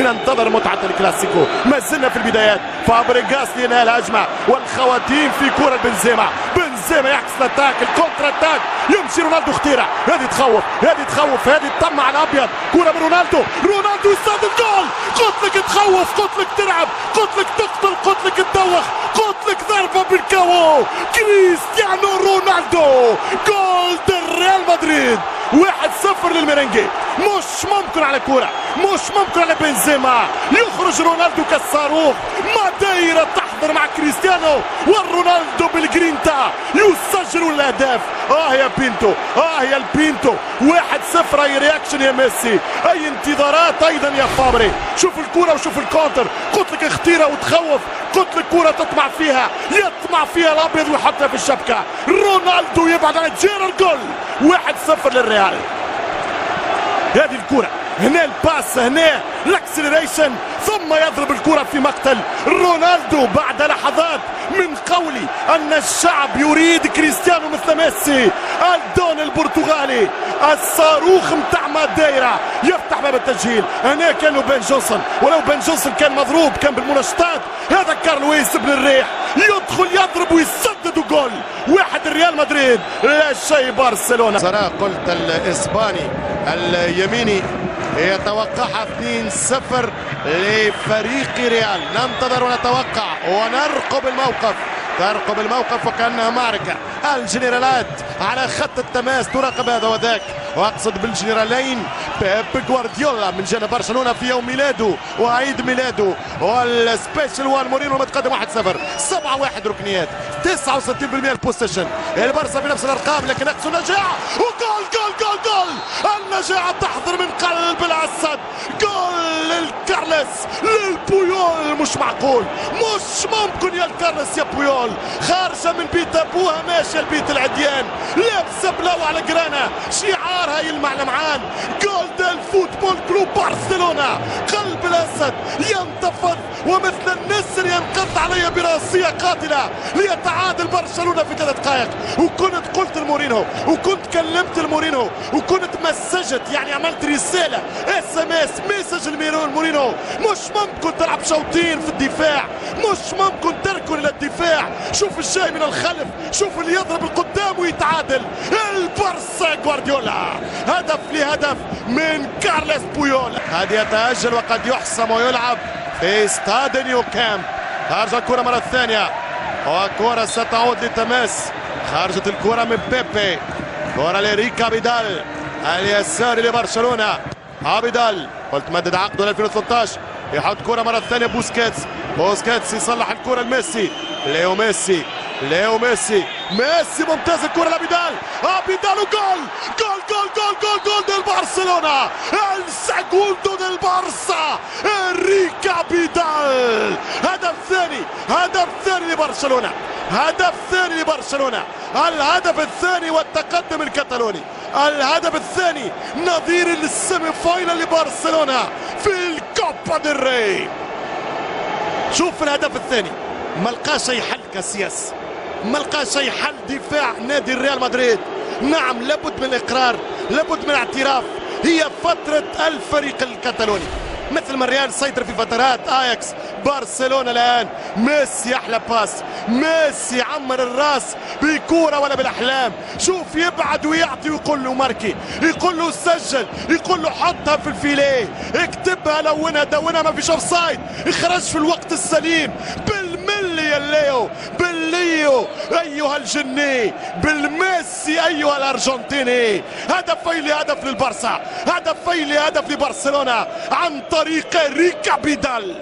لننتظر متعة الكلاسيكو. ما زلنا في البدايات. فابريغاس لينهي الهجمة والخواتيم في كرة بنزيما. بنزيما يعكس الاتاك، الكونتر اتاك، يمشي رونالدو خطيرة. هذه تخوف، هذه تطمع على الابيض. كرة من رونالدو يصاد الجول. قلت لك تخوف، قلت لك تلعب، قلت لك تقتل، قلت لك تدوخ، قلت لك ضربة بالكاو. كريستيانو رونالدو جول ريال مدريد. 1-0 للميرينجي. مش ممكن على كرة، مش ممكن على بنزيما. يخرج رونالدو كالصاروخ. ماديرا تحضر مع كريستيانو والرونالدو بالجرينتا يسجل الاهداف. يا بينتو، يا البينتو. 1-0. اي رياكشن يا ميسي، اي انتظارات ايضا يا فابري. شوف الكرة وشوف الكونتر. قلت لك خطيرة وتخوف، قلت لك كرة تطمع فيها، يطمع فيها الابيض ويحطها في الشبكة. رونالدو يبعد عن جيرارد. جول 1-0 للريال. هذه الكرة هنا، الباس هنا، الاكسلريشن، ثم يضرب الكرة في مقتل رونالدو بعد لحظات من قولي ان الشعب يريد كريستيانو مثل ميسي. الدون البرتغالي، الصاروخ متاع ماديرا يفتح باب التسجيل. هنا كان بن جونسون، ولو بن جونسون كان مضروب كان بالمنشطات. هذا كارلويس بن الريح يدخل يضرب ويسدد. جول 1 ريال مدريد لا شيء برشلونة. صراحة قلت الاسباني اليميني يتوقعها 2-0 لفريق ريال. ننتظر ونتوقع ونرقب الموقف. ترقب الموقف وكأنها معركة. الجنرالات على خط التماس تراقب هذا وذاك، واقصد بالجنرالين بيب جوارديولا من جانب برشلونة في يوم ميلاده وعيد ميلاده، والسبيشال وان مورينو متقدم 1-0. 7-1 ركنيات، 69% البوزيشن. البارسا بنفس الارقام لكن اقصى نجاح وجول. النجاح تحضر من قلب الاسد. جول للكارلس، للبويول. مش معقول، مش ممكن يا الكارلس يا بويول. خارجه من بيت ابوها ماشيه لبيت العديان، لابسه بلاو على جرانا، شعارها يلمع لمعان. جول ديل فوتبول كلوب برشلونه. قلب الاسد ينتفض ومثل النسر ينقض علي براسيه قاتله ليتعادل برشلونه في 3 دقائق. وكنت قلت لمورينو، وكنت كلمت المورينو، وكنت مسجت، يعني عملت رساله SMS مسج لمورينو. مش ممكن تلعب شوطين في الدفاع، مش ممكن تركن الى الدفاع. شوف الجاي من الخلف، شوف اللي يضرب القدام ويتعادل. البارسا جوارديولا هدف لهدف من كارلس بويول. قد يتأجل وقد يحسم ويلعب في استاد نيو كامب. خارج الكرة مرة ثانية وكرة ستعود لتماس. خرجت الكرة من بيبي، كرة لريكا بيدال اليساري لبرشلونة. ابيدال قلت مدد عقده ل 2013. يحط كرة مرة ثانية بوسكيتس يصلح الكرة لميسي. ليو ميسي ممتاز. الكرة لابيدال، وجول. جول ديال برشلونة. السيجوندو ديال بارسا ريكا بيدال. هدف ثاني لبرشلونة. الهدف الثاني والتقدم الكتالوني. الهدف الثاني نظير للسيمي فاينل لبرشلونة في الكوبا ديل ري. شوف الهدف الثاني، ما لقاش اي حل كاسياس، ما لقاش اي حل دفاع نادي الريال مدريد. نعم لابد من الاقرار، لابد من الاعتراف. هي فترة الفريق الكتالوني، مثل ما الريال سيطر في فترات اياكس. برشلونة الان ميسي احلى باس، ميسي عمر الراس بكورة ولا بالاحلام. شوف يبعد ويعطي ويقول له ماركي، يقول له سجل، يقول له حطها في الفيليه، اكتبها لونها دونها، ما فيش اوفسايد، يخرج في الوقت السليم. بالملي يا ليو، بالليو ايها الجني، بالميسي ايها الارجنتيني. هدف للبارسا، هدف لبرشلونة عن طريق ريكا بيدال.